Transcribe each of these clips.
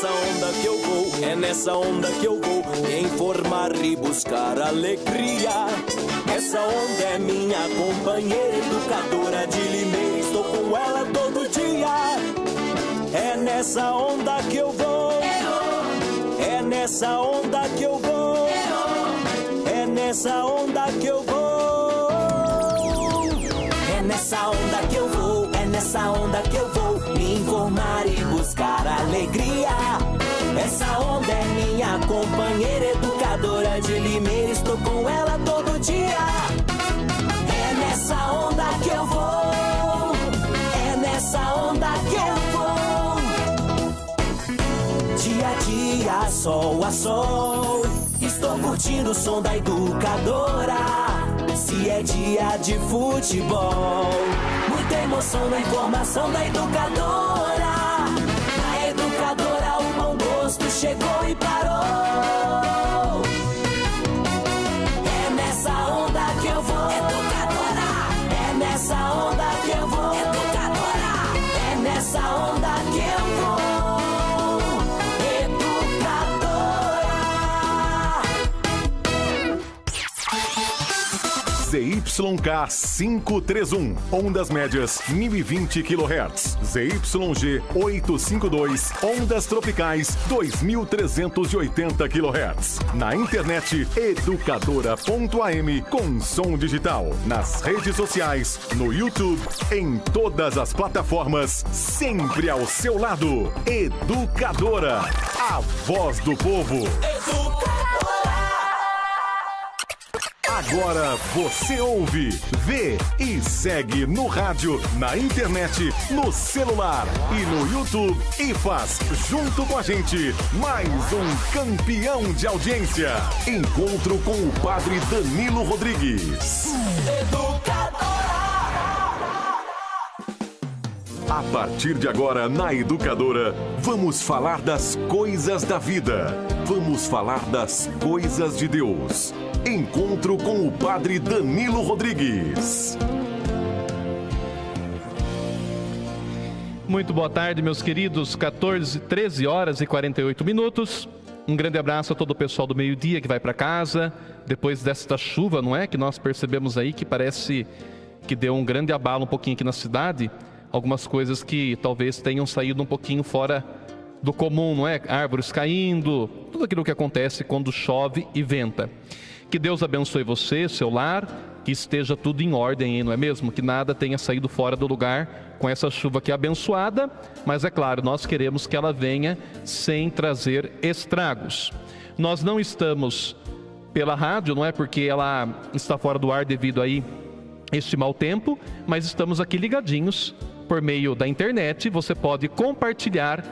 nessa onda que eu vou, é nessa onda que eu vou me informar e buscar alegria. Essa onda é minha companheira educadora de Limeira, estou com ela todo dia. É nessa onda que eu vou, é nessa onda que eu vou, é nessa onda que eu vou. É nessa onda que eu vou, é nessa onda que eu vou me informar e buscar alegria. Essa onda é minha companheira educadora de Limeira, estou com ela todo dia. É nessa onda que eu vou, é nessa onda que eu vou. Dia a dia, sol a sol, estou curtindo o som da educadora. Se é dia de futebol, muita emoção na informação da educadora. Na educadora o bom gosto chegou e parou. É nessa onda que eu vou, educadora. É nessa onda que eu vou, educadora. É nessa onda que eu vou, educadora. ZYK 531, ondas médias 1020 kHz. ZYG 852, ondas tropicais 2380 kHz. Na internet educadora.am com som digital. Nas redes sociais, no YouTube, em todas as plataformas, sempre ao seu lado. Educadora, a voz do povo. Agora você ouve, vê e segue no rádio, na internet, no celular e no YouTube e faz junto com a gente mais um campeão de audiência. Encontro com o Padre Danilo Rodrigues. A partir de agora, na Educadora, vamos falar das coisas da vida. Vamos falar das coisas de Deus. Encontro com o Padre Danilo Rodrigues. Muito boa tarde, meus queridos. 13 horas e 48 minutos. Um grande abraço a todo o pessoal do meio-dia que vai para casa. Depois desta chuva, não é? Que nós percebemos aí que parece que deu um grande abalo um pouquinho aqui na cidade. Algumas coisas que talvez tenham saído um pouquinho fora do comum, não é? Árvores caindo, tudo aquilo que acontece quando chove e venta. Que Deus abençoe você, seu lar, que esteja tudo em ordem, hein, não é mesmo? Que nada tenha saído fora do lugar com essa chuva que é abençoada, mas é claro, nós queremos que ela venha sem trazer estragos. Nós não estamos pela rádio, não é? Porque ela está fora do ar devido aí este mau tempo, mas estamos aqui ligadinhos por meio da internet. Você pode compartilhar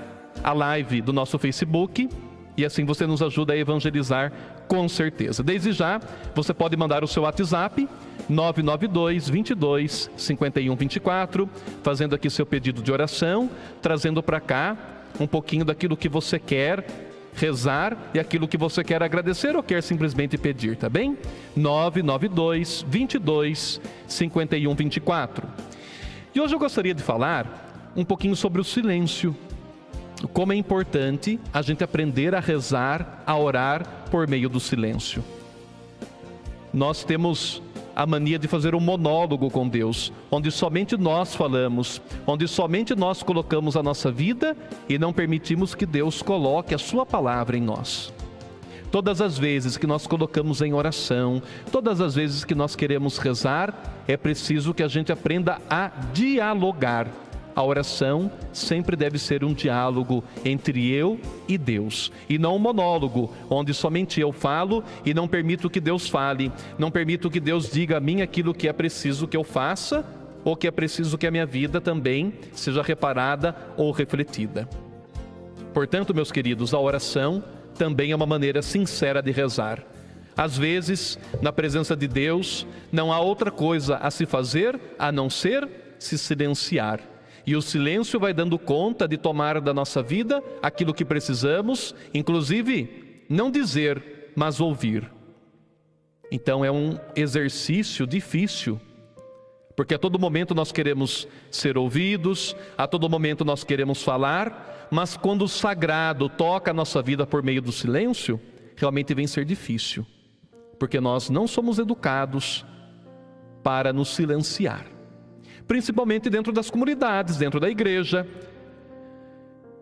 a live do nosso Facebook e assim você nos ajuda a evangelizar com certeza. Desde já, você pode mandar o seu WhatsApp 992 22 51 24, fazendo aqui seu pedido de oração, trazendo para cá um pouquinho daquilo que você quer rezar e aquilo que você quer agradecer ou quer simplesmente pedir, tá bem? 992 22 51 24. E hoje eu gostaria de falar um pouquinho sobre o silêncio. Como é importante a gente aprender a rezar, a orar por meio do silêncio. Nós temos a mania de fazer um monólogo com Deus, onde somente nós falamos, onde somente nós colocamos a nossa vida e não permitimos que Deus coloque a sua palavra em nós. Todas as vezes que nós colocamos em oração, todas as vezes que nós queremos rezar, é preciso que a gente aprenda a dialogar. A oração sempre deve ser um diálogo entre eu e Deus, e não um monólogo, onde somente eu falo e não permito que Deus fale, não permito que Deus diga a mim aquilo que é preciso que eu faça, ou que é preciso que a minha vida também seja reparada ou refletida. Portanto, meus queridos, a oração também é uma maneira sincera de rezar. Às vezes, na presença de Deus, não há outra coisa a se fazer a não ser se silenciar. E o silêncio vai dando conta de tomar da nossa vida aquilo que precisamos, inclusive não dizer, mas ouvir. Então é um exercício difícil, Porque a todo momento nós queremos ser ouvidos, a todo momento nós queremos falar, mas quando o sagrado toca a nossa vida por meio do silêncio, realmente vem ser difícil, porque nós não somos educados para nos silenciar, principalmente dentro das comunidades, dentro da igreja.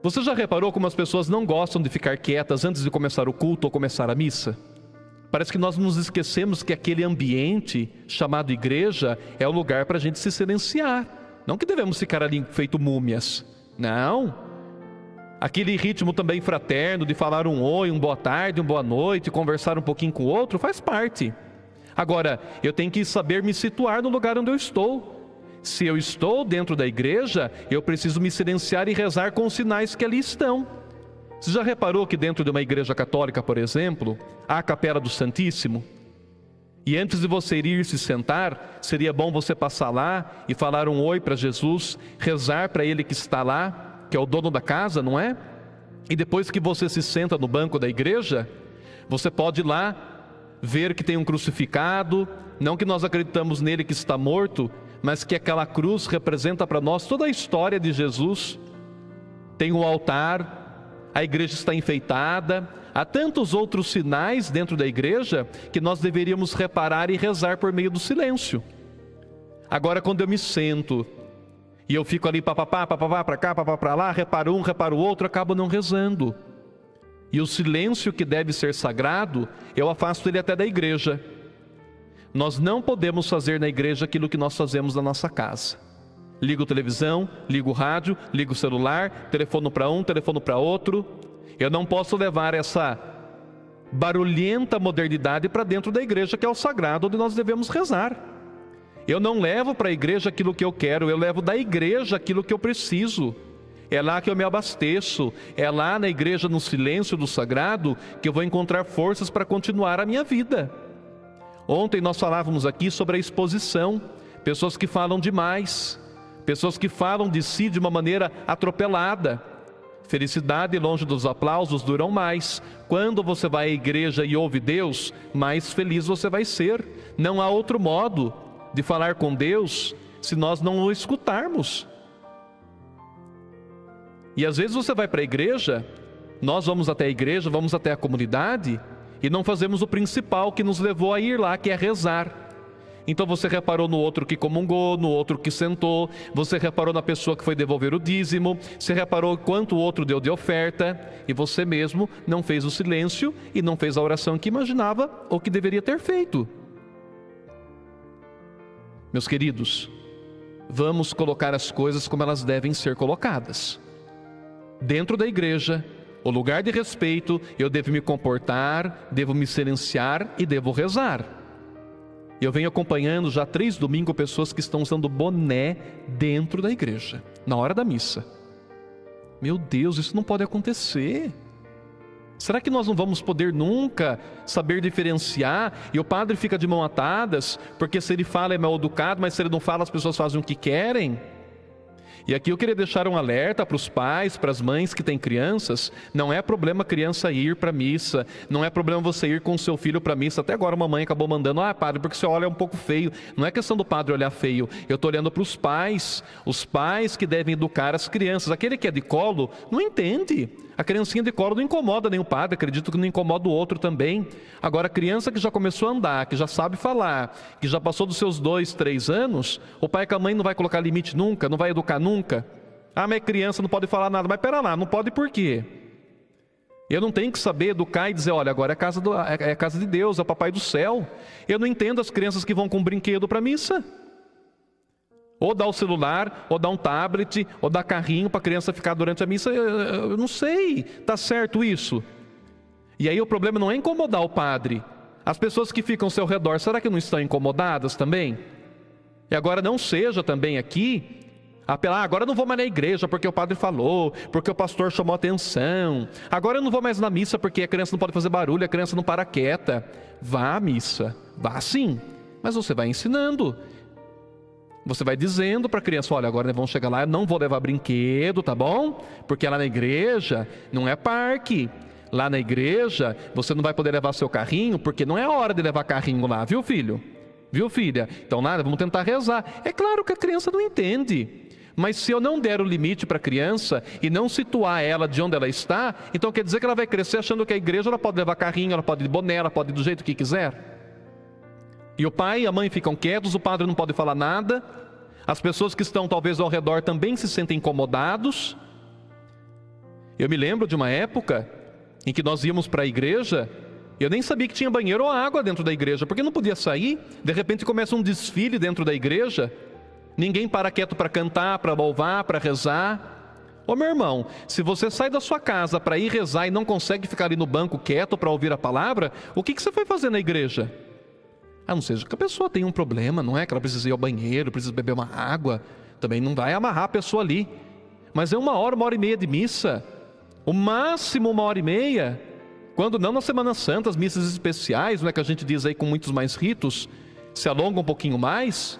Você já reparou como as pessoas não gostam de ficar quietas antes de começar o culto ou começar a missa? Parece que nós nos esquecemos que aquele ambiente chamado igreja é o lugar para a gente se silenciar. Não que devemos ficar ali feito múmias, não. Aquele ritmo também fraterno de falar um oi, um boa tarde, um boa noite, conversar um pouquinho com o outro, faz parte. Agora, eu tenho que saber me situar no lugar onde eu estou. Se eu estou dentro da igreja, eu preciso me silenciar e rezar com os sinais que ali estão. Você já reparou que dentro de uma igreja católica, por exemplo, há a Capela do Santíssimo? E antes de você ir se sentar, seria bom você passar lá e falar um oi para Jesus, rezar para Ele que está lá, que é o dono da casa, não é? E depois que você se senta no banco da igreja, você pode ir lá ver que tem um crucificado, não que nós acreditamos nele que está morto, mas que aquela cruz representa para nós toda a história de Jesus. Tem um altar, a igreja está enfeitada, há tantos outros sinais dentro da igreja que nós deveríamos reparar e rezar por meio do silêncio. Agora, quando eu me sento e eu fico ali papapá, para cá, papapá para lá, reparo um, reparo o outro, acabo não rezando. E o silêncio que deve ser sagrado, eu afasto ele até da igreja. Nós não podemos fazer na igreja aquilo que nós fazemos na nossa casa. Ligo a televisão, ligo o rádio, ligo o celular, telefono para um, telefono para outro. Eu não posso levar essa barulhenta modernidade para dentro da igreja, que é o sagrado, onde nós devemos rezar. Eu não levo para a igreja aquilo que eu quero, eu levo da igreja aquilo que eu preciso. É lá que eu me abasteço, é lá na igreja, no silêncio do sagrado, que eu vou encontrar forças para continuar a minha vida. Ontem nós falávamos aqui sobre a exposição, pessoas que falam demais, pessoas que falam de si de uma maneira atropelada. Felicidade longe dos aplausos duram mais. Quando você vai à igreja e ouve Deus, mais feliz você vai ser. Não há outro modo de falar com Deus se nós não o escutarmos. E às vezes você vai para a igreja, nós vamos até a igreja, vamos até a comunidade, e não fazemos o principal que nos levou a ir lá, que é rezar. Então você reparou no outro que comungou, no outro que sentou, você reparou na pessoa que foi devolver o dízimo, você reparou quanto o outro deu de oferta, e você mesmo não fez o silêncio e não fez a oração que imaginava ou que deveria ter feito. Meus queridos, vamos colocar as coisas como elas devem ser colocadas. Dentro da igreja, o lugar de respeito, eu devo me comportar, devo me silenciar e devo rezar. Eu venho acompanhando já 3 domingos pessoas que estão usando boné dentro da igreja, na hora da missa. Meu Deus, isso não pode acontecer. Será que nós não vamos poder nunca saber diferenciar e o padre fica de mão atadas, porque se ele fala é mal educado, mas se ele não fala as pessoas fazem o que querem? E aqui eu queria deixar um alerta para os pais, para as mães que têm crianças. Não é problema a criança ir para a missa, não é problema você ir com o seu filho para a missa. Até agora uma mãe acabou mandando, padre, porque você olha um pouco feio. Não é questão do padre olhar feio, eu estou olhando para os pais que devem educar as crianças. Aquele que é de colo não entende. A criancinha de colo não incomoda nem o padre, acredito que não incomoda o outro também. Agora a criança que já começou a andar, que já sabe falar, que já passou dos seus 2, 3 anos, o pai com a mãe não vai colocar limite nunca, não vai educar nunca. Mas é criança, não pode falar nada. Mas pera lá, não pode por quê? Eu não tenho que saber educar e dizer, olha, agora é casa de Deus, é o papai do céu. Eu não entendo as crianças que vão com um brinquedo para a missa. Ou dá o celular, ou dá um tablet, ou dá carrinho para a criança ficar durante a missa. Eu não sei, está certo isso? E aí o problema não é incomodar o padre. As pessoas que ficam ao seu redor, será que não estão incomodadas também? E agora não seja também aqui apelar, agora eu não vou mais na igreja porque o padre falou, porque o pastor chamou atenção. Agora eu não vou mais na missa porque a criança não pode fazer barulho, a criança não para quieta. Vá à missa, vá sim, mas você vai ensinando. Você vai dizendo para a criança, olha, agora vamos chegar lá, eu não vou levar brinquedo, tá bom? Porque lá na igreja não é parque. Lá na igreja você não vai poder levar seu carrinho, porque não é hora de levar carrinho lá, viu filho? Viu, filha? Então nada, vamos tentar rezar. É claro que a criança não entende. Mas se eu não der o limite para a criança e não situar ela de onde ela está, então quer dizer que ela vai crescer achando que a igreja ela pode levar carrinho, ela pode ir de boné, ela pode ir do jeito que quiser. E o pai e a mãe ficam quietos, o padre não pode falar nada. As pessoas que estão talvez ao redor também se sentem incomodados. Eu me lembro de uma época em que nós íamos para a igreja, eu nem sabia que tinha banheiro ou água dentro da igreja, porque não podia sair. De repente começa um desfile dentro da igreja. Ninguém para quieto para cantar, para louvar, para rezar. Ô meu irmão, se você sai da sua casa para ir rezar e não consegue ficar ali no banco quieto para ouvir a palavra, o que você foi fazer na igreja? A não ser que a pessoa tenha um problema, não é? Que ela precisa ir ao banheiro, precisa beber uma água. Também não vai amarrar a pessoa ali. Mas é 1 hora, 1h30 de missa. O máximo 1h30. Quando não na Semana Santa, as missas especiais, não é que a gente diz aí com muitos mais ritos, se alongam um pouquinho mais.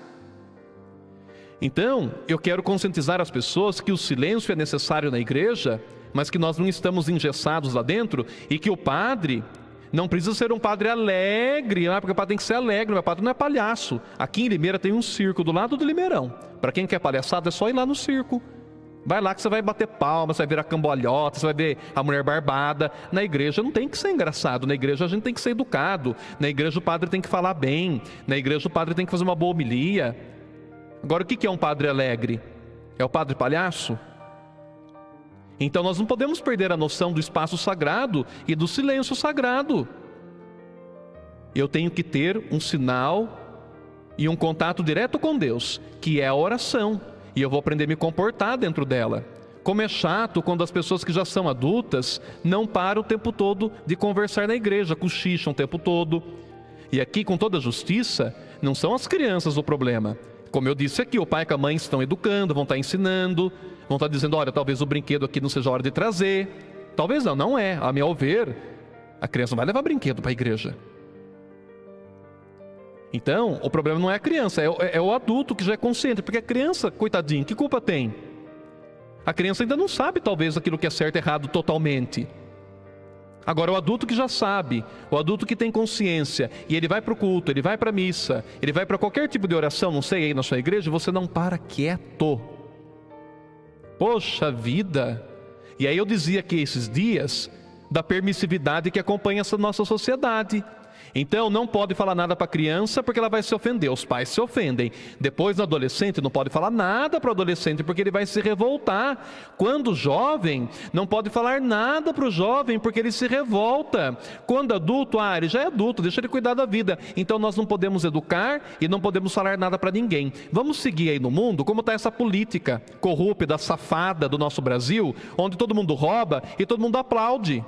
Então, eu quero conscientizar as pessoas que o silêncio é necessário na igreja, mas que nós não estamos engessados lá dentro e que o padre não precisa ser um padre alegre, porque o padre tem que ser alegre, o padre não é palhaço. Aqui em Limeira tem um circo do lado do Limeirão. Para quem quer palhaçada é só ir lá no circo. Vai lá que você vai bater palmas, você vai virar cambalhota, você vai ver a mulher barbada. Na igreja não tem que ser engraçado, na igreja a gente tem que ser educado, na igreja o padre tem que falar bem, na igreja o padre tem que fazer uma boa homilia. Agora, o que é um padre alegre? É o padre palhaço? Então nós não podemos perder a noção do espaço sagrado e do silêncio sagrado. Eu tenho que ter um sinal e um contato direto com Deus, que é a oração. E eu vou aprender a me comportar dentro dela. Como é chato quando as pessoas que já são adultas não param o tempo todo de conversar na igreja, cochicham o tempo todo. E aqui, com toda a justiça, não são as crianças o problema. Como eu disse aqui, o pai e a mãe estão educando, vão estar ensinando, vão estar dizendo, olha, talvez o brinquedo aqui não seja a hora de trazer. Talvez não, não é. A meu ver, a criança não vai levar brinquedo para a igreja. Então, o problema não é a criança, é o adulto que já é consciente. Porque a criança, coitadinho, que culpa tem? A criança ainda não sabe, talvez, aquilo que é certo e errado totalmente. Agora, o adulto que já sabe, o adulto que tem consciência, e ele vai para o culto, ele vai para a missa, ele vai para qualquer tipo de oração, não sei, aí na sua igreja, você não para quieto. Poxa vida! E aí eu dizia que esses dias, da permissividade que acompanha essa nossa sociedade. Então não pode falar nada para a criança porque ela vai se ofender, os pais se ofendem. Depois no adolescente não pode falar nada para o adolescente porque ele vai se revoltar. Quando jovem, não pode falar nada para o jovem porque ele se revolta. Quando adulto, ele já é adulto, deixa ele cuidar da vida. Então nós não podemos educar e não podemos falar nada para ninguém. Vamos seguir aí no mundo como está essa política corrupta, safada do nosso Brasil, onde todo mundo rouba e todo mundo aplaude.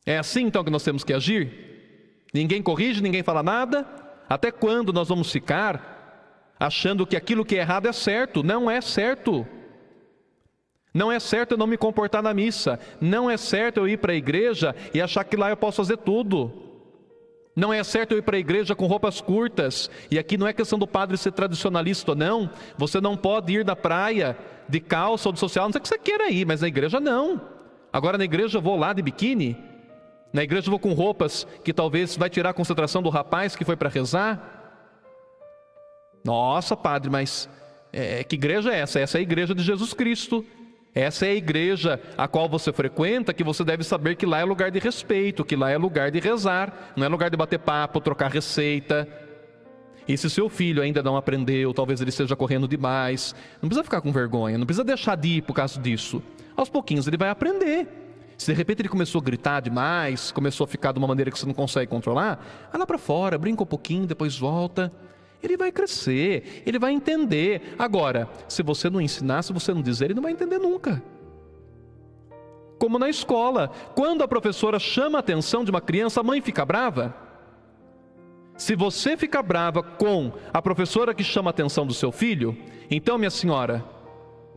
É assim então que nós temos que agir? Ninguém corrige, ninguém fala nada. Até quando nós vamos ficar achando que aquilo que é errado é certo? Não é certo. Não é certo eu não me comportar na missa. Não é certo eu ir para a igreja e achar que lá eu posso fazer tudo. Não é certo eu ir para a igreja com roupas curtas. E aqui não é questão do padre ser tradicionalista ou não. Você não pode ir na praia de calça ou de social, não sei o que você queira ir, mas na igreja não. Agora na igreja eu vou lá de biquíni. Na igreja eu vou com roupas que talvez vai tirar a concentração do rapaz que foi para rezar. Nossa, padre, mas que igreja é essa? Essa é a igreja de Jesus Cristo. Essa é a igreja a qual você frequenta, que você deve saber que lá é lugar de respeito, que lá é lugar de rezar, não é lugar de bater papo, trocar receita. E se seu filho ainda não aprendeu, talvez ele esteja correndo demais, não precisa ficar com vergonha, não precisa deixar de ir por causa disso. Aos pouquinhos ele vai aprender. Se de repente ele começou a gritar demais, começou a ficar de uma maneira que você não consegue controlar, vai lá para fora, brinca um pouquinho, depois volta. Ele vai crescer, ele vai entender. Agora, se você não ensinar, se você não dizer, ele não vai entender nunca. Como na escola, quando a professora chama a atenção de uma criança, a mãe fica brava. Se você fica brava com a professora que chama a atenção do seu filho, então, minha senhora,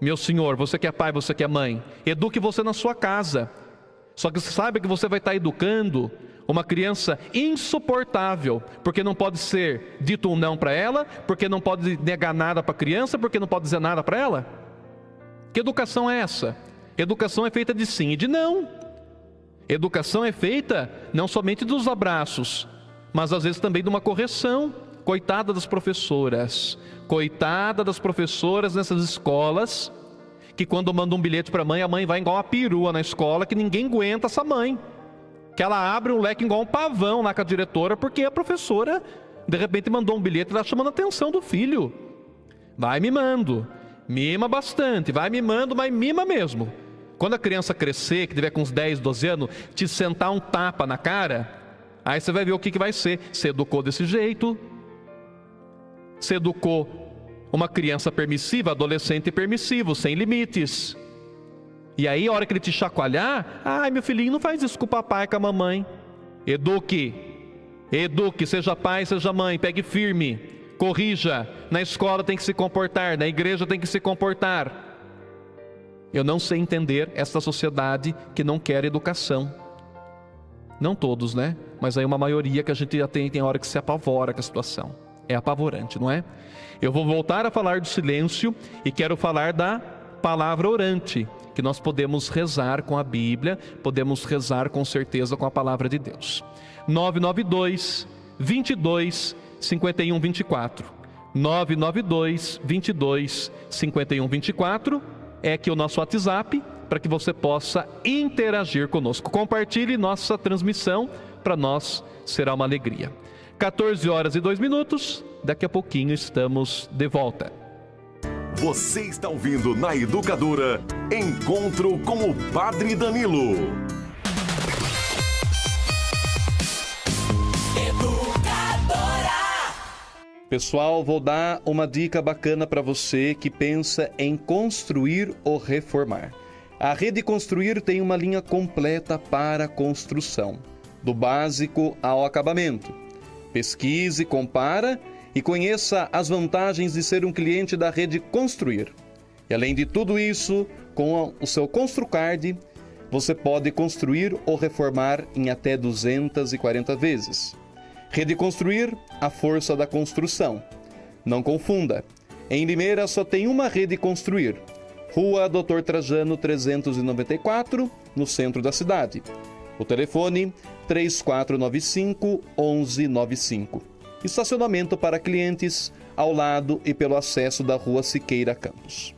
meu senhor, você que é pai, você que é mãe, eduque você na sua casa. Só que você saiba que você vai estar educando uma criança insuportável, porque não pode ser dito um não para ela, porque não pode negar nada para a criança, porque não pode dizer nada para ela. Que educação é essa? Educação é feita de sim e de não. Educação é feita não somente dos abraços, mas às vezes também de uma correção. Coitada das professoras. Coitada das professoras nessas escolas, que quando manda um bilhete para a mãe vai igual uma perua na escola, que ninguém aguenta essa mãe. Que ela abre um leque igual um pavão lá com a diretora, porque a professora, de repente, mandou um bilhete, ela chamando a atenção do filho. Vai mimando. Mima bastante. Vai mimando, mas mima mesmo. Quando a criança crescer, que tiver com uns 10, 12 anos, te sentar um tapa na cara, aí você vai ver o que vai ser. Você educou desse jeito. Você educou uma criança permissiva, adolescente permissivo, sem limites. E aí, a hora que ele te chacoalhar, ai, meu filhinho, não faz isso com o papai, com a mamãe. Eduque, seja pai, seja mãe, pegue firme, corrija. Na escola tem que se comportar, na igreja tem que se comportar. Eu não sei entender esta sociedade que não quer educação. Não todos, né? Mas aí uma maioria que a gente já tem hora que se apavora com a situação. É apavorante, não é? Eu vou voltar a falar do silêncio e quero falar da palavra orante, que nós podemos rezar com a Bíblia, podemos rezar com certeza com a palavra de Deus. 992 22 51 24. 992 22 51 24 é aqui o nosso WhatsApp, para que você possa interagir conosco. Compartilhe nossa transmissão, para nós será uma alegria. 14 horas e 2 minutos, daqui a pouquinho estamos de volta. Você está ouvindo na Educadora, Encontro com o Padre Danilo. Pessoal, vou dar uma dica bacana para você que pensa em construir ou reformar. A Rede Construir tem uma linha completa para construção, do básico ao acabamento. Pesquise, compara e conheça as vantagens de ser um cliente da Rede Construir. E além de tudo isso, com o seu Construcard, você pode construir ou reformar em até 240 vezes. Rede Construir, a força da construção. Não confunda. Em Limeira só tem uma Rede Construir. Rua Dr. Trajano 394, no centro da cidade. O telefone 3495-1195. Estacionamento para clientes ao lado e pelo acesso da Rua Siqueira Campos.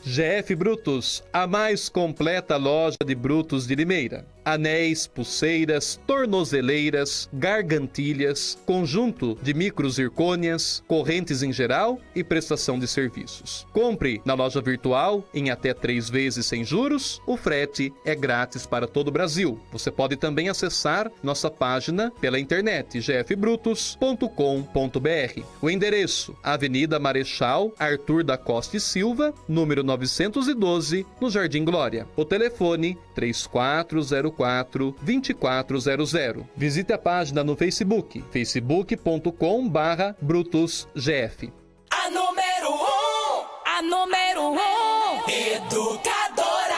GF Brutos, a mais completa loja de brutos de Limeira. Anéis, pulseiras, tornozeleiras, gargantilhas, conjunto de micro-zircônias, correntes em geral e prestação de serviços. Compre na loja virtual em até 3 vezes sem juros. O frete é grátis para todo o Brasil. Você pode também acessar nossa página pela internet gfbrutos.com.br. O endereço: Avenida Marechal Arthur da Costa e Silva, número 912, no Jardim Glória. O telefone 3404-2400. Visite a página no Facebook, facebook.com/brutusgf. A número 1, Educadora.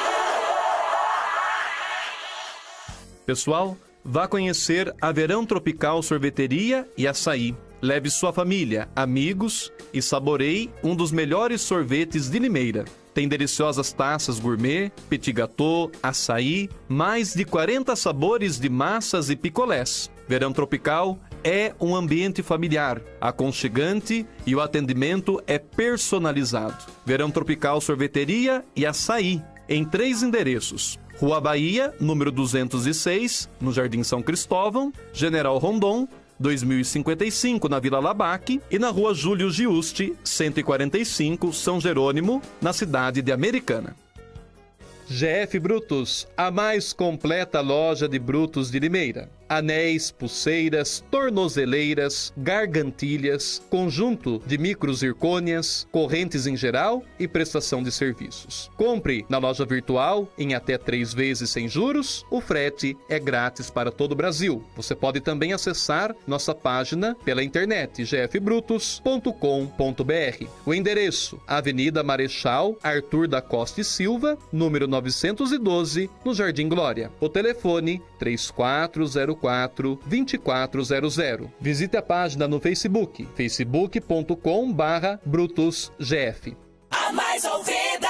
Pessoal, vá conhecer a Verão Tropical Sorveteria e Açaí. Leve sua família, amigos e saboreie um dos melhores sorvetes de Limeira. Tem deliciosas taças gourmet, petit gâteau, açaí, mais de 40 sabores de massas e picolés. Verão Tropical é um ambiente familiar, aconchegante e o atendimento é personalizado. Verão Tropical Sorveteria e Açaí, em 3 endereços. Rua Bahia, número 206, no Jardim São Cristóvão, General Rondon, 2055, na Vila Labaque, e na Rua Júlio Giusti, 145, São Jerônimo, na cidade de Americana. GF Brutos, a mais completa loja de brutos de Limeira. Anéis, pulseiras, tornozeleiras, gargantilhas, conjunto de micro-zircônias, correntes em geral e prestação de serviços. Compre na loja virtual em até 3 vezes sem juros. O frete é grátis para todo o Brasil. Você pode também acessar nossa página pela internet gfbrutos.com.br. O endereço: Avenida Marechal Arthur da Costa e Silva, número 912, no Jardim Glória. O telefone 3404-2400. Visite a página no Facebook, facebook.com/brutusgf. A mais ouvida,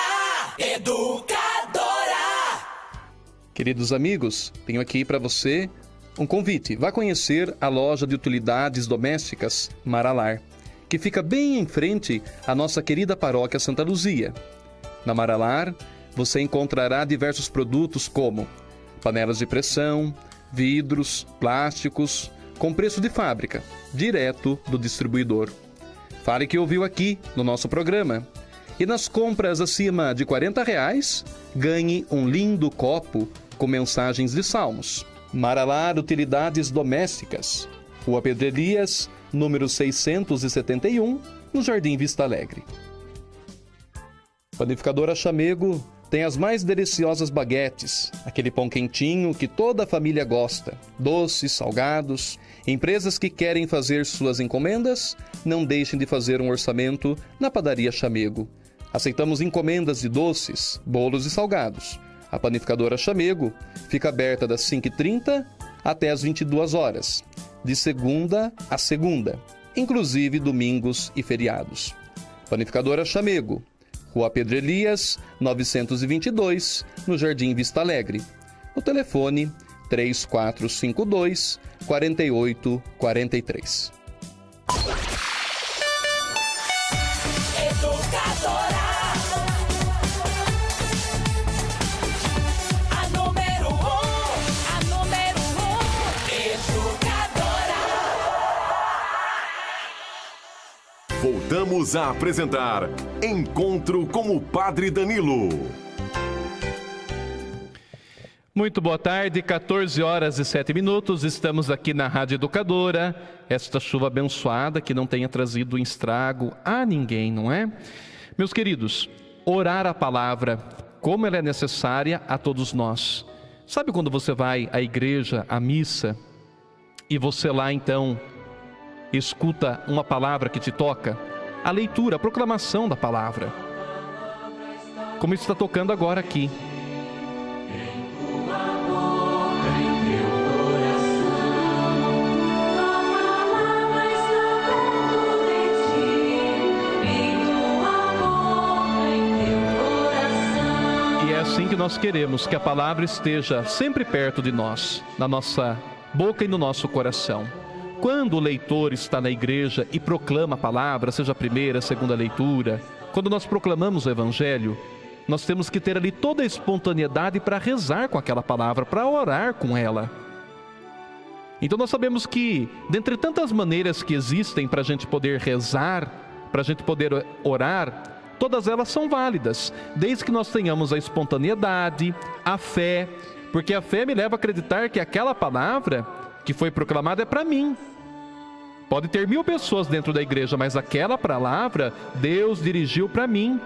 Educadora. Queridos amigos, tenho aqui para você um convite. Vá conhecer a loja de utilidades domésticas Maralar, que fica bem em frente à nossa querida paróquia Santa Luzia. Na Maralar, você encontrará diversos produtos como panelas de pressão, vidros, plásticos, com preço de fábrica, direto do distribuidor. Fale que ouviu aqui no nosso programa. E nas compras acima de R$40, ganhe um lindo copo com mensagens de salmos. Maralar Utilidades Domésticas, Rua Pedro Elias, número 671, no Jardim Vista Alegre. Panificadora Chamego tem as mais deliciosas baguetes, aquele pão quentinho que toda a família gosta, doces, salgados. Empresas que querem fazer suas encomendas, não deixem de fazer um orçamento na Padaria Chamego. Aceitamos encomendas de doces, bolos e salgados. A Panificadora Chamego fica aberta das 5h30 até as 22 horas, de segunda a segunda, inclusive domingos e feriados. Panificadora Chamego, Rua Pedro Elias, 922, no Jardim Vista Alegre. O telefone 3452-4843. Voltamos a apresentar Encontro com o Padre Danilo. Muito boa tarde, 14h07. Estamos aqui na Rádio Educadora. Esta chuva abençoada que não tenha trazido estrago a ninguém, não é? Meus queridos, orar a palavra, como ela é necessária a todos nós. Sabe quando você vai à igreja, à missa, e você lá então escuta uma palavra que te toca? A leitura, a proclamação da palavra. Como está tocando agora aqui. E é assim que nós queremos que a palavra esteja sempre perto de nós, na nossa boca e no nosso coração. Quando o leitor está na igreja e proclama a palavra, seja a primeira, a segunda leitura, quando nós proclamamos o Evangelho, nós temos que ter ali toda a espontaneidade para rezar com aquela palavra, para orar com ela. Então nós sabemos que, dentre tantas maneiras que existem para a gente poder rezar, para a gente poder orar, todas elas são válidas, desde que nós tenhamos a espontaneidade, a fé, porque a fé me leva a acreditar que aquela palavra que foi proclamada é para mim. Pode ter 1000 pessoas dentro da igreja, mas aquela palavra Deus dirigiu para mim.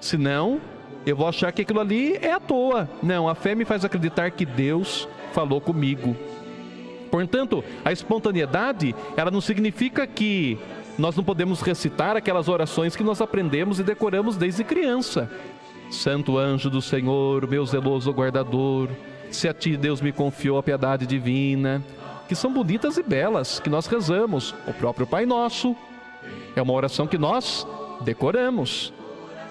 Senão, eu vou achar que aquilo ali é à toa. Não, a fé me faz acreditar que Deus falou comigo. Portanto, a espontaneidade, ela não significa que nós não podemos recitar aquelas orações que nós aprendemos e decoramos desde criança. Santo anjo do Senhor, meu zeloso guardador, se a ti Deus me confiou a piedade divina, que são bonitas e belas, que nós rezamos. O próprio Pai Nosso é uma oração que nós decoramos.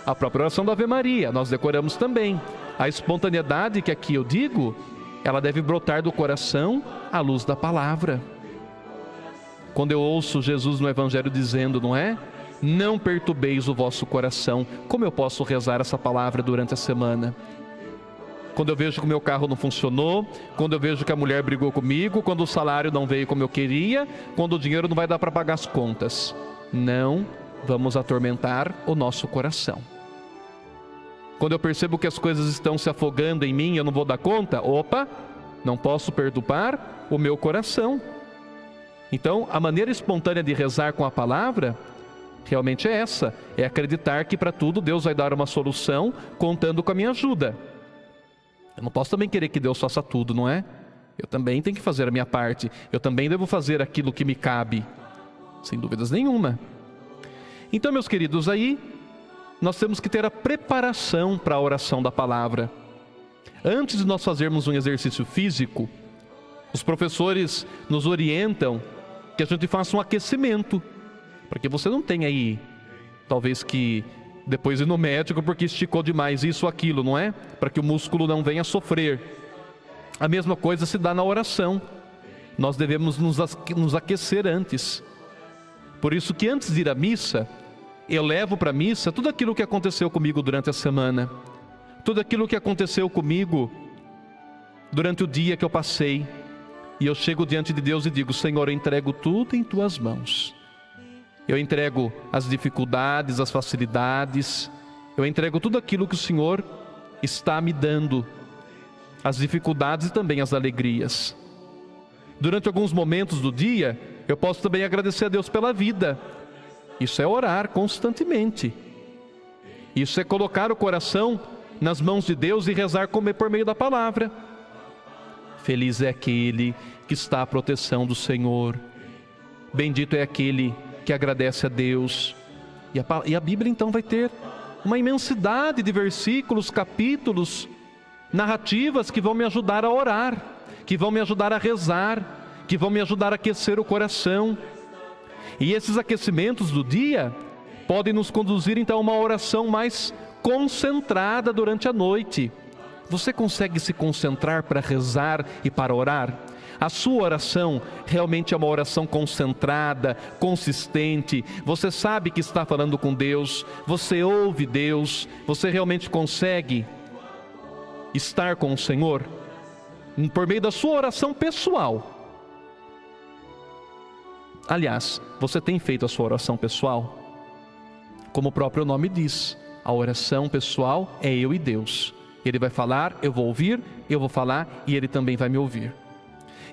A própria oração da Ave Maria nós decoramos também. A espontaneidade que aqui eu digo, ela deve brotar do coração à luz da palavra. Quando eu ouço Jesus no Evangelho dizendo, não é? Não perturbeis o vosso coração. Como eu posso rezar essa palavra durante a semana? Quando eu vejo que o meu carro não funcionou, quando eu vejo que a mulher brigou comigo, quando o salário não veio como eu queria, quando o dinheiro não vai dar para pagar as contas. Não vamos atormentar o nosso coração. Quando eu percebo que as coisas estão se afogando em mim, eu não vou dar conta, opa, não posso perturbar o meu coração. Então, a maneira espontânea de rezar com a palavra realmente é essa, é acreditar que para tudo Deus vai dar uma solução, contando com a minha ajuda. Eu não posso também querer que Deus faça tudo, não é? Eu também tenho que fazer a minha parte. Eu também devo fazer aquilo que me cabe. Sem dúvidas nenhuma. Então, meus queridos, aí nós temos que ter a preparação para a oração da palavra. Antes de nós fazermos um exercício físico, os professores nos orientam que a gente faça um aquecimento. Para que você não tenha aí, talvez que depois ir no médico porque esticou demais isso ou aquilo, não é? Para que o músculo não venha a sofrer. A mesma coisa se dá na oração. Nós devemos nos aquecer antes. Por isso que antes de ir à missa, eu levo para a missa tudo aquilo que aconteceu comigo durante a semana, tudo aquilo que aconteceu comigo durante o dia que eu passei. E eu chego diante de Deus e digo: Senhor, eu entrego tudo em Tuas mãos. Eu entrego as dificuldades, as facilidades, eu entrego tudo aquilo que o Senhor está me dando, as dificuldades e também as alegrias. Durante alguns momentos do dia, eu posso também agradecer a Deus pela vida. Isso é orar constantemente. Isso é colocar o coração nas mãos de Deus e rezar por meio da palavra. Feliz é aquele que está à proteção do Senhor. Bendito é aquele que agradece a Deus. E a Bíblia então vai ter uma imensidade de versículos, capítulos, narrativas que vão me ajudar a orar, que vão me ajudar a rezar, que vão me ajudar a aquecer o coração. E esses aquecimentos do dia podem nos conduzir então a uma oração mais concentrada durante a noite. Você consegue se concentrar para rezar e para orar? A sua oração realmente é uma oração concentrada, consistente. Você sabe que está falando com Deus, você ouve Deus, você realmente consegue estar com o Senhor por meio da sua oração pessoal. Aliás, você tem feito a sua oração pessoal? Como o próprio nome diz, a oração pessoal é eu e Deus. Ele vai falar, eu vou ouvir, eu vou falar e Ele também vai me ouvir.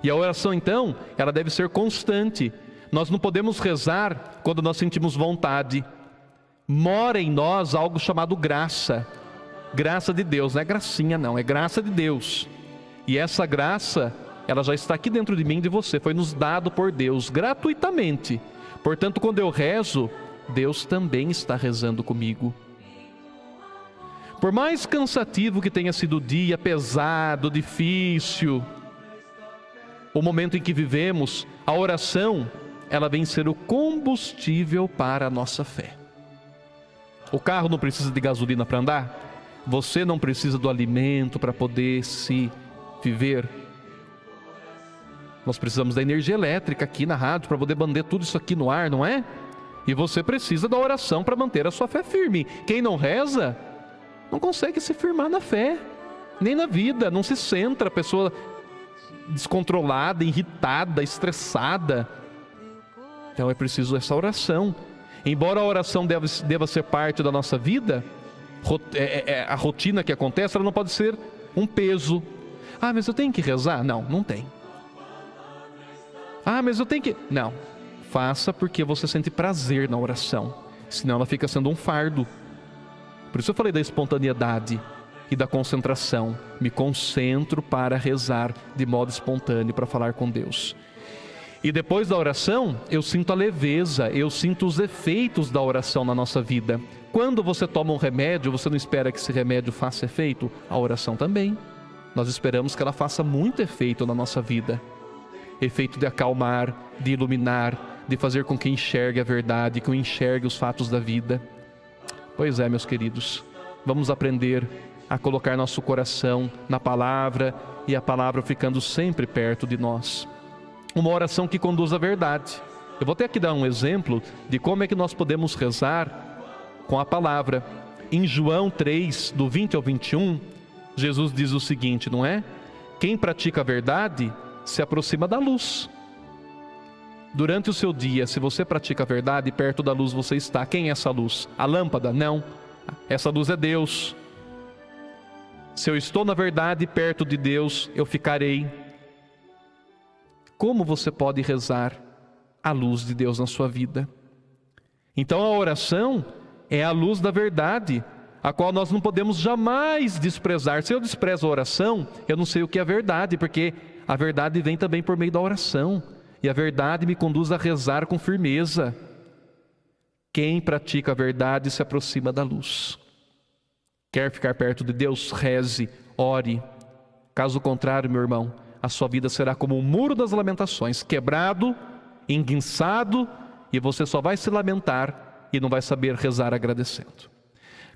E a oração então, ela deve ser constante. Nós não podemos rezar quando nós sentimos vontade. Mora em nós algo chamado graça. Graça de Deus, não é gracinha não, é graça de Deus. E essa graça, ela já está aqui dentro de mim e de você, foi nos dado por Deus gratuitamente. Portanto, quando eu rezo, Deus também está rezando comigo. Por mais cansativo que tenha sido o dia, pesado, difícil, o momento em que vivemos, a oração, ela vem ser o combustível para a nossa fé. O carro não precisa de gasolina para andar? Você não precisa do alimento para poder se viver? Nós precisamos da energia elétrica aqui na rádio para poder manter tudo isso aqui no ar, não é? E você precisa da oração para manter a sua fé firme. Quem não reza, não consegue se firmar na fé, nem na vida, não se centra, a pessoa descontrolada, irritada, estressada. Então é preciso essa oração. Embora a oração deva ser parte da nossa vida, a rotina que acontece, ela não pode ser um peso. Ah, mas eu tenho que rezar? Não, não tem. Ah, mas eu tenho que... Não, faça porque você sente prazer na oração, senão ela fica sendo um fardo. Por isso eu falei da espontaneidade e da concentração. Me concentro para rezar de modo espontâneo, para falar com Deus. E depois da oração, eu sinto a leveza, eu sinto os efeitos da oração na nossa vida. Quando você toma um remédio, você não espera que esse remédio faça efeito? A oração também. Nós esperamos que ela faça muito efeito na nossa vida. Efeito de acalmar, de iluminar, de fazer com que enxergue a verdade, que enxergue os fatos da vida. Pois é, meus queridos, vamos aprender a colocar nosso coração na palavra e a palavra ficando sempre perto de nós. Uma oração que conduz à verdade. Eu vou ter que dar um exemplo de como é que nós podemos rezar com a palavra. Em João 3, do 20 ao 21, Jesus diz o seguinte, não é? Quem pratica a verdade se aproxima da luz. Durante o seu dia, se você pratica a verdade, perto da luz você está. Quem é essa luz? A lâmpada? Não. Essa luz é Deus. Se eu estou na verdade, perto de Deus, eu ficarei. Como você pode rezar a luz de Deus na sua vida? Então a oração é a luz da verdade, a qual nós não podemos jamais desprezar. Se eu desprezo a oração, eu não sei o que é verdade, porque a verdade vem também por meio da oração. E a verdade me conduz a rezar com firmeza. Quem pratica a verdade se aproxima da luz. Quer ficar perto de Deus? Reze, ore. Caso contrário, meu irmão, a sua vida será como um muro das lamentações, quebrado, enguinçado, e você só vai se lamentar e não vai saber rezar agradecendo.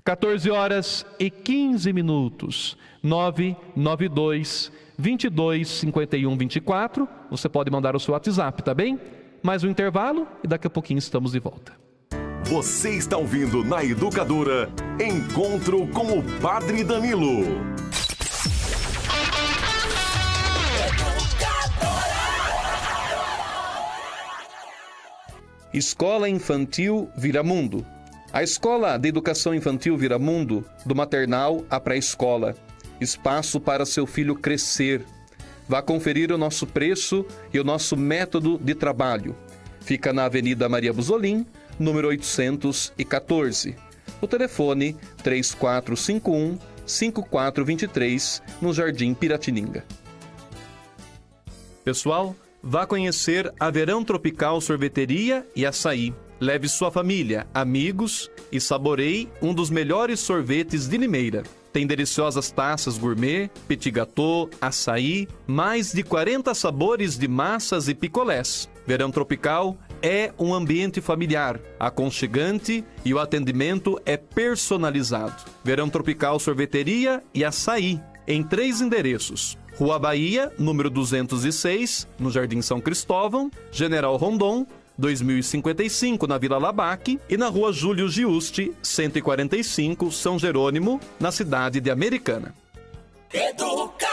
14 horas e 15 minutos. 992 22 51 24. Você pode mandar o seu WhatsApp, tá bem? Mais um intervalo e daqui a pouquinho estamos de volta. Você está ouvindo na Educadora Encontro com o Padre Danilo. Escola Infantil Viramundo. A Escola de Educação Infantil Viramundo, do maternal à pré-escola. Espaço para seu filho crescer. Vá conferir o nosso preço e o nosso método de trabalho. Fica na Avenida Maria Busolim, número 814. O telefone 3451-5423, no Jardim Piratininga. Pessoal, vá conhecer a Verão Tropical Sorveteria e Açaí. Leve sua família, amigos e saboreie um dos melhores sorvetes de Limeira. Tem deliciosas taças gourmet, petit gâteau, açaí, mais de 40 sabores de massas e picolés. Verão Tropical é um ambiente familiar, aconchegante e o atendimento é personalizado. Verão Tropical Sorveteria e Açaí, em 3 endereços. Rua Bahia, número 206, no Jardim São Cristóvão, General Rondon, 2055, na Vila Labaque, e na Rua Júlio Giusti, 145, São Jerônimo, na cidade de Americana. Educadora!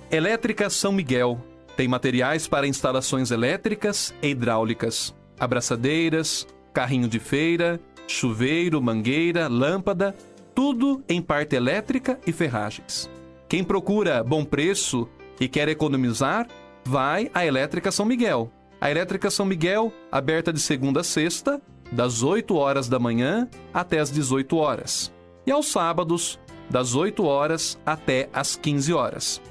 Elétrica São Miguel. Tem materiais para instalações elétricas e hidráulicas, abraçadeiras, carrinho de feira, chuveiro, mangueira, lâmpada, tudo em parte elétrica e ferragens. Quem procura bom preço e quer economizar, vai à Elétrica São Miguel. A Elétrica São Miguel, aberta de segunda a sexta, das 8 horas da manhã até as 18 horas. E aos sábados, das 8 horas até as 15 horas.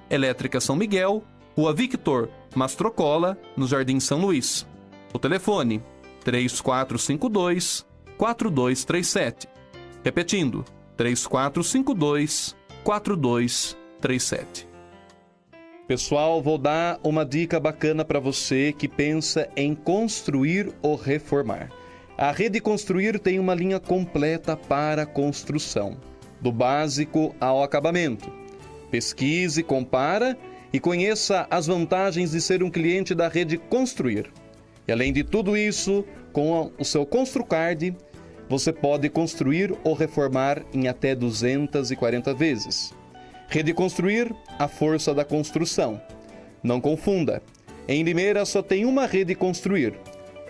Elétrica São Miguel, Rua Victor Mastrocola, no Jardim São Luís. O telefone 3452-4237. Repetindo, 3452-4237. Pessoal, vou dar uma dica bacana para você que pensa em construir ou reformar. A Rede Construir tem uma linha completa para construção, do básico ao acabamento. Pesquise, compara e conheça as vantagens de ser um cliente da Rede Construir. E além de tudo isso, com o seu Construcard, você pode construir ou reformar em até 240 vezes. Rede Construir, a força da construção. Não confunda. Em Limeira só tem uma Rede Construir.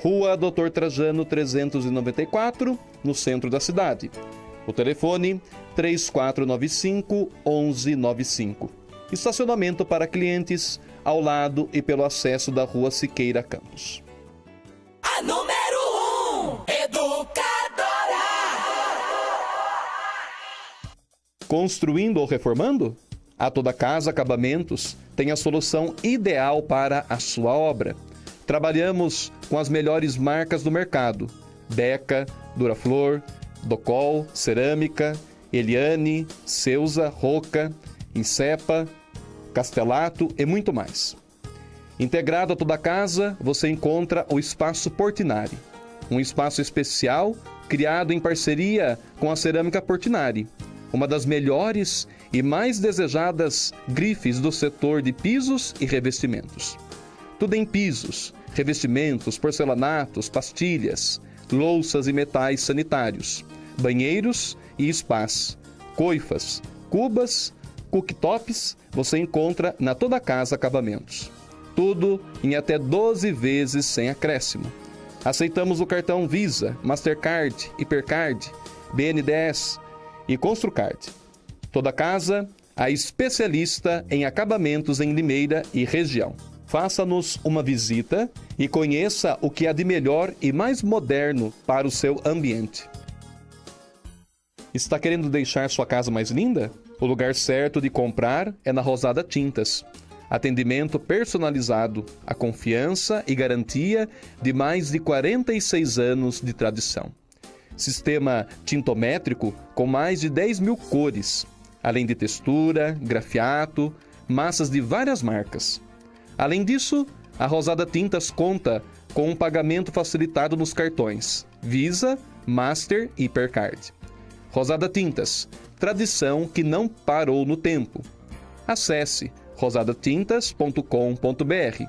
Rua Dr. Trajano 394, no centro da cidade. O telefone 3495-1195. Estacionamento para clientes ao lado e pelo acesso da Rua Siqueira Campos. A número 1, Educadora! Construindo ou reformando? A Toda Casa Acabamentos tem a solução ideal para a sua obra. Trabalhamos com as melhores marcas do mercado: Deca, Duraflor, Docol, Cerâmica, Eliane, Ceusa, Roca, Incepa, Castelato e muito mais. Integrado a Toda Casa, você encontra o Espaço Portinari, um espaço especial criado em parceria com a Cerâmica Portinari, uma das melhores e mais desejadas grifes do setor de pisos e revestimentos. Tudo em pisos, revestimentos, porcelanatos, pastilhas, louças e metais sanitários, banheiros e spas, coifas, cubas, cooktops, você encontra na Toda Casa Acabamentos. Tudo em até 12 vezes sem acréscimo. Aceitamos o cartão Visa, Mastercard, Hipercard, BNDES e Construcard. Toda Casa, a especialista em acabamentos em Limeira e região. Faça-nos uma visita e conheça o que há de melhor e mais moderno para o seu ambiente. Está querendo deixar sua casa mais linda? O lugar certo de comprar é na Rosada Tintas. Atendimento personalizado, a confiança e garantia de mais de 46 anos de tradição. Sistema tintométrico com mais de 10 mil cores, além de textura, grafiato, massas de várias marcas. Além disso, a Rosada Tintas conta com um pagamento facilitado nos cartões Visa, Master e Hipercard. Rosada Tintas, tradição que não parou no tempo. Acesse rosadatintas.com.br.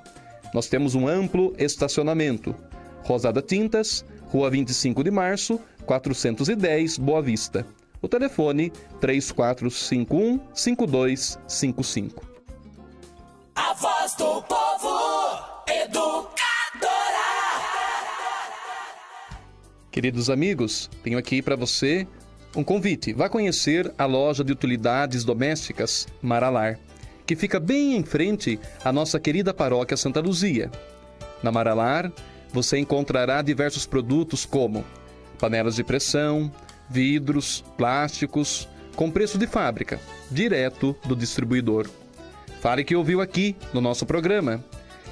Nós temos um amplo estacionamento. Rosada Tintas, Rua 25 de Março, 410, Boa Vista. O telefone 3451-5255. A voz do povo, educadora. Queridos amigos, tenho aqui para você um convite. Vá conhecer a loja de utilidades domésticas Maralar, que fica bem em frente à nossa querida paróquia Santa Luzia. Na Maralar, você encontrará diversos produtos como panelas de pressão, vidros, plásticos, com preço de fábrica, direto do distribuidor. Fale que ouviu aqui no nosso programa.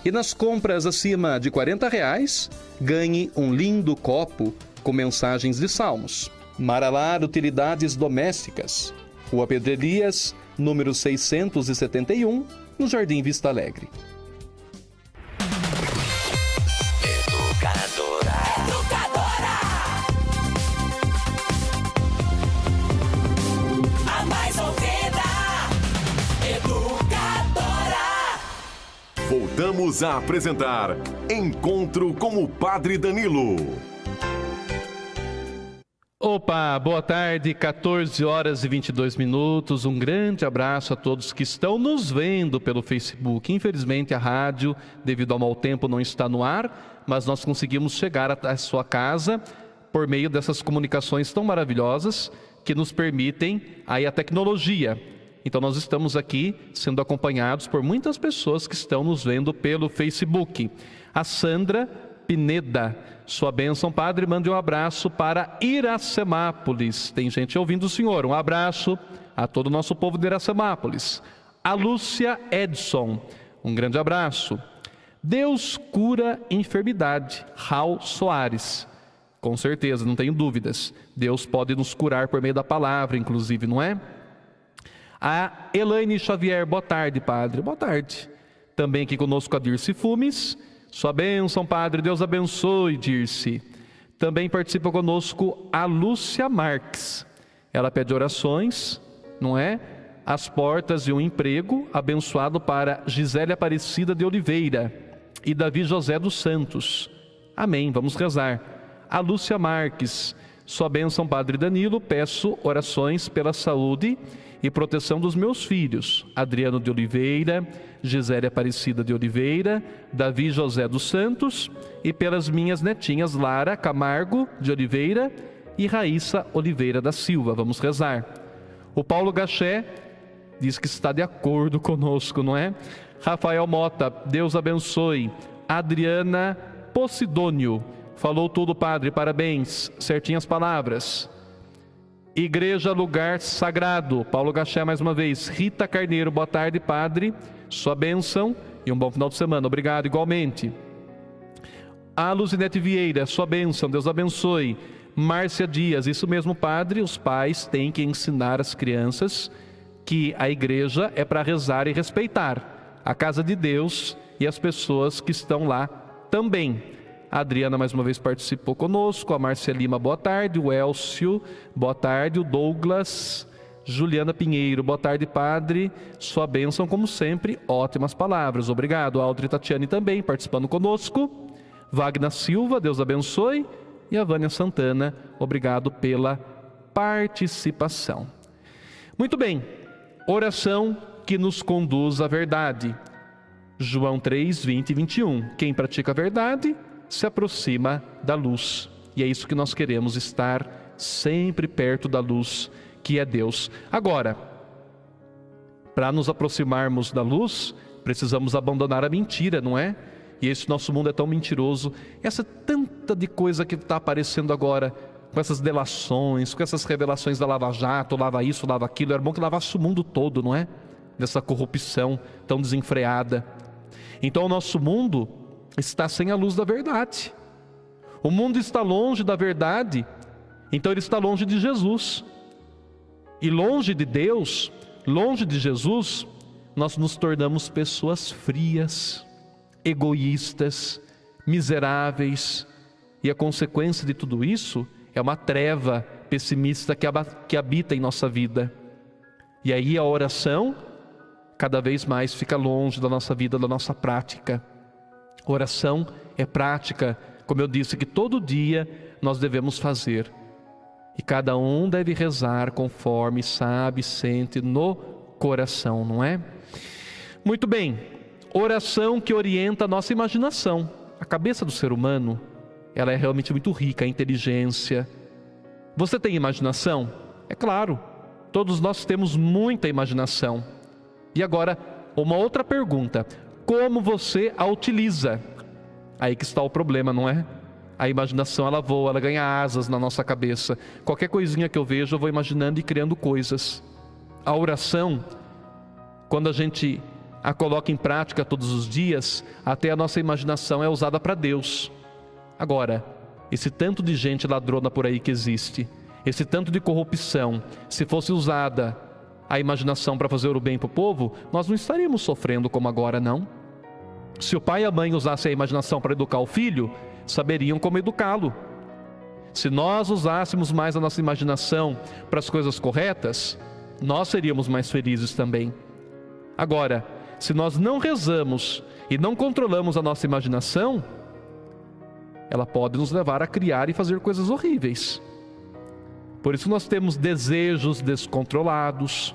E nas compras acima de R$40, ganhe um lindo copo com mensagens de salmos. Maralar Utilidades Domésticas, Rua Pedrerias, número 671, no Jardim Vista Alegre. Educadora. A mais ouvida. Educadora. Voltamos a apresentar Encontro com o Padre Danilo. Opa, boa tarde, 14 horas e 22 minutos. Um grande abraço a todos que estão nos vendo pelo Facebook. Infelizmente a rádio, devido ao mau tempo, não está no ar, mas nós conseguimos chegar até a sua casa por meio dessas comunicações tão maravilhosas que nos permitem aí a tecnologia. Então nós estamos aqui sendo acompanhados por muitas pessoas que estão nos vendo pelo Facebook. A Sandra Pineda, sua bênção, Padre, mande um abraço para Iracemápolis. Tem gente ouvindo o senhor. Um abraço a todo o nosso povo de Iracemápolis. A Lúcia Edson, um grande abraço. Deus cura enfermidade. Raul Soares, com certeza, não tenho dúvidas. Deus pode nos curar por meio da palavra, inclusive, não é? A Elaine Xavier, boa tarde, Padre. Boa tarde. Também aqui conosco a Dirce Fumes. Sua bênção, Padre, Deus abençoe, Dirce. Também participa conosco a Lúcia Marques. Ela pede orações, não é? As portas de um emprego abençoado para Gisele Aparecida de Oliveira e Davi José dos Santos. Amém, vamos rezar. A Lúcia Marques, sua bênção, Padre Danilo, peço orações pela saúde e proteção dos meus filhos, Adriano de Oliveira, Gisele Aparecida de Oliveira, Davi José dos Santos, e pelas minhas netinhas Lara Camargo de Oliveira e Raíssa Oliveira da Silva. Vamos rezar. O Paulo Gaché diz que está de acordo conosco, não é? Rafael Mota, Deus abençoe. Adriana Posidônio, falou tudo, Padre, parabéns, certinhas palavras. Igreja Lugar Sagrado, Paulo Gaché mais uma vez. Rita Carneiro, boa tarde, Padre, sua bênção e um bom final de semana, obrigado igualmente. A Luzinete Vieira, sua bênção, Deus abençoe. Márcia Dias, isso mesmo, Padre, os pais têm que ensinar as crianças que a igreja é para rezar e respeitar a casa de Deus e as pessoas que estão lá também. A Adriana mais uma vez participou conosco, a Márcia Lima, boa tarde, o Elcio, boa tarde, o Douglas, Juliana Pinheiro, boa tarde, Padre, sua bênção como sempre, ótimas palavras, obrigado. A Audrey Tatiane também participando conosco, Wagner Silva, Deus abençoe, e a Vânia Santana, obrigado pela participação. Muito bem, oração que nos conduz à verdade, João 3, 20 e 21, quem pratica a verdade se aproxima da luz, e é isso que nós queremos, estar sempre perto da luz, que é Deus. Agora, para nos aproximarmos da luz, precisamos abandonar a mentira, não é? E esse nosso mundo é tão mentiroso, essa tanta de coisa que está aparecendo agora, com essas delações, com essas revelações da Lava Jato, lava isso, lava aquilo, era bom que lavasse o mundo todo, não é? Dessa corrupção tão desenfreada. Então o nosso mundo está sem a luz da verdade. O mundo está longe da verdade, então ele está longe de Jesus. E longe de Deus, longe de Jesus, nós nos tornamos pessoas frias, egoístas, miseráveis. E a consequência de tudo isso é uma treva pessimista que habita em nossa vida. E aí a oração cada vez mais fica longe da nossa vida, da nossa prática. Oração é prática, como eu disse, que todo dia nós devemos fazer. E cada um deve rezar conforme sabe, sente no coração, não é? Muito bem, oração que orienta a nossa imaginação. A cabeça do ser humano, ela é realmente muito rica, a inteligência. Você tem imaginação? É claro, todos nós temos muita imaginação. E agora, uma outra pergunta: como você a utiliza? Aí que está o problema, não é? A imaginação, ela voa, ela ganha asas na nossa cabeça. Qualquer coisinha que eu vejo, eu vou imaginando e criando coisas. A oração, quando a gente a coloca em prática todos os dias, até a nossa imaginação é usada para Deus. Agora, esse tanto de gente ladrona por aí que existe, esse tanto de corrupção, se fosse usada a imaginação para fazer o bem para o povo, nós não estaríamos sofrendo como agora, não. Se o pai e a mãe usassem a imaginação para educar o filho, saberiam como educá-lo. Se nós usássemos mais a nossa imaginação para as coisas corretas, nós seríamos mais felizes também. Agora, se nós não rezamos e não controlamos a nossa imaginação, ela pode nos levar a criar e fazer coisas horríveis. Por isso nós temos desejos descontrolados.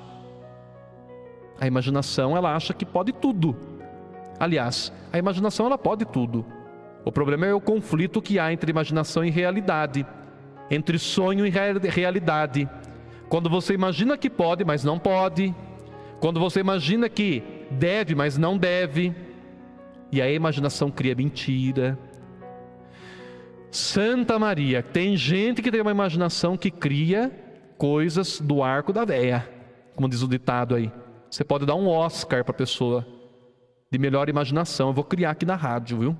A imaginação, ela acha que pode tudo. Aliás, a imaginação, ela pode tudo. O problema é o conflito que há entre imaginação e realidade, entre sonho e realidade. Quando você imagina que pode, mas não pode. Quando você imagina que deve, mas não deve. E a imaginação cria mentira. Santa Maria, tem gente que tem uma imaginação que cria coisas do arco da véia, como diz o ditado aí. Você pode dar um Oscar para a pessoa de melhor imaginação. Eu vou criar aqui na rádio, viu?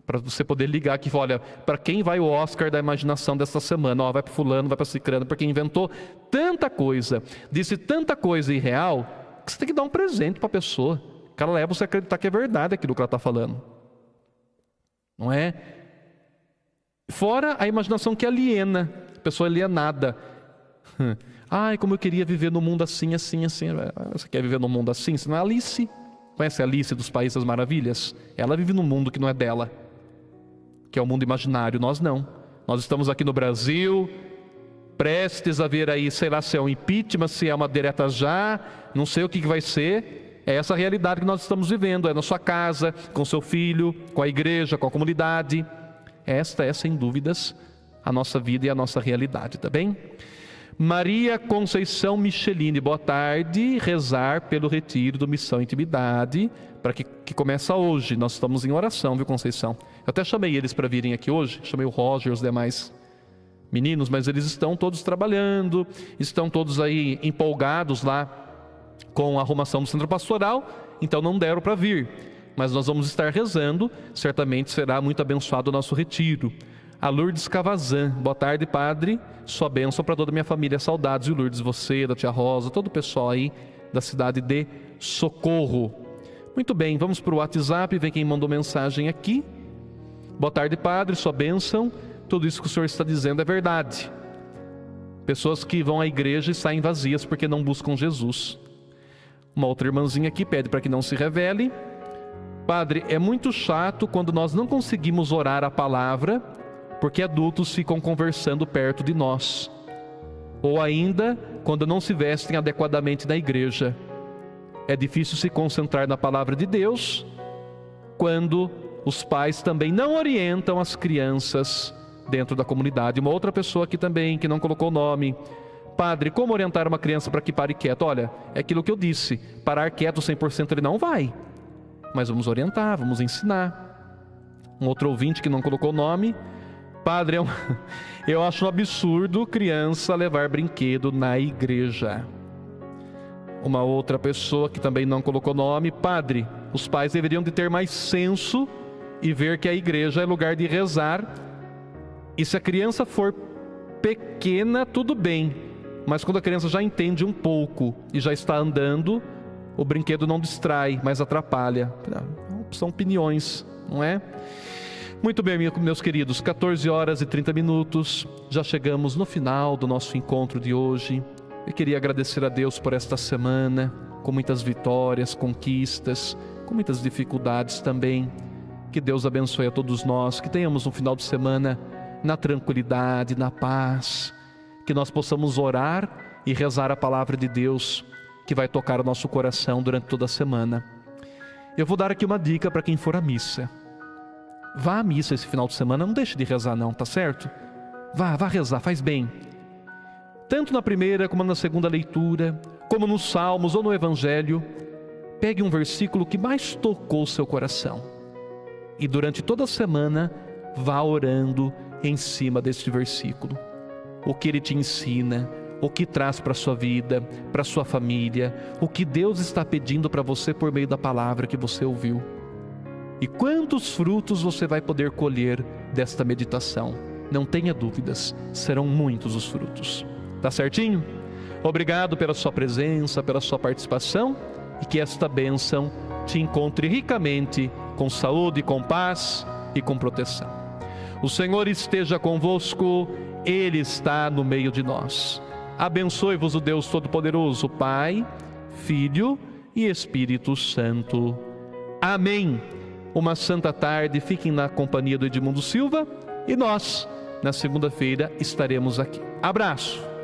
Para você poder ligar aqui e falar: olha, para quem vai o Oscar da imaginação desta semana? Ó, vai para fulano, vai para cicrano, porque inventou tanta coisa, disse tanta coisa irreal, que você tem que dar um presente para a pessoa, que ela leva você a acreditar que é verdade aquilo que ela está falando. Não é? Fora a imaginação que aliena, a pessoa alienada. Ai, como eu queria viver num mundo assim, assim, assim. Você quer viver num mundo assim? Você não é Alice? Conhece a Alice dos Países das Maravilhas? Ela vive num mundo que não é dela, que é o mundo imaginário. Nós não. Nós estamos aqui no Brasil, prestes a ver aí, sei lá se é um impeachment, se é uma direta já, não sei o que vai ser. É essa realidade que nós estamos vivendo. É na sua casa, com seu filho, com a igreja, com a comunidade. Esta é, sem dúvidas, a nossa vida e a nossa realidade, tá bem? Maria Conceição Michelini, boa tarde. Rezar pelo retiro do Missão Intimidade, para que começa hoje. Nós estamos em oração, viu, Conceição? Eu até chamei eles para virem aqui hoje, chamei o Roger e os demais meninos, mas eles estão todos trabalhando, estão todos aí empolgados lá com a arrumação do centro pastoral, então não deram para vir. Mas nós vamos estar rezando, certamente será muito abençoado o nosso retiro. A Lourdes Cavazan, boa tarde, padre, sua bênção para toda a minha família, saudades. E Lourdes, você, da tia Rosa, todo o pessoal aí da cidade de Socorro. Muito bem, vamos para o WhatsApp, vem quem mandou mensagem aqui. Boa tarde, padre, sua bênção, tudo isso que o senhor está dizendo é verdade. Pessoas que vão à igreja e saem vazias porque não buscam Jesus. Uma outra irmãzinha aqui pede para que não se revele. Padre, é muito chato quando nós não conseguimos orar a palavra porque adultos ficam conversando perto de nós. Ou ainda, quando não se vestem adequadamente na igreja. É difícil se concentrar na palavra de Deus quando os pais também não orientam as crianças dentro da comunidade. Uma outra pessoa aqui também, que não colocou o nome. Padre, como orientar uma criança para que pare quieto? Olha, é aquilo que eu disse, parar quieto 100% ele não vai. Mas vamos orientar, vamos ensinar. Um outro ouvinte que não colocou o nome. Padre, eu acho um absurdo criança levar brinquedo na igreja. Uma outra pessoa que também não colocou nome. Padre, os pais deveriam de ter mais senso e ver que a igreja é lugar de rezar. E se a criança for pequena, tudo bem. Mas quando a criança já entende um pouco e já está andando, o brinquedo não distrai, mas atrapalha. São opiniões, não é? Muito bem, meus queridos, 14 horas e 30 minutos, já chegamos no final do nosso encontro de hoje. Eu queria agradecer a Deus por esta semana, com muitas vitórias, conquistas, com muitas dificuldades também. Que Deus abençoe a todos nós, que tenhamos um final de semana na tranquilidade, na paz, que nós possamos orar e rezar a palavra de Deus, que vai tocar o nosso coração durante toda a semana. Eu vou dar aqui uma dica para quem for à missa. Vá à missa esse final de semana, não deixe de rezar não, tá certo? Vá rezar, faz bem. Tanto na primeira como na segunda leitura, como nos Salmos ou no Evangelho, pegue um versículo que mais tocou o seu coração. E durante toda a semana, vá orando em cima deste versículo. O que ele te ensina, o que traz para a sua vida, para a sua família, o que Deus está pedindo para você por meio da palavra que você ouviu. E quantos frutos você vai poder colher desta meditação? Não tenha dúvidas, serão muitos os frutos. Tá certinho? Obrigado pela sua presença, pela sua participação, e que esta bênção te encontre ricamente, com saúde, com paz e com proteção. O Senhor esteja convosco, Ele está no meio de nós. Abençoe-vos o Deus Todo-Poderoso, Pai, Filho e Espírito Santo. Amém. Uma santa tarde, fiquem na companhia do Edmundo Silva, e nós, na segunda-feira, estaremos aqui. Abraço.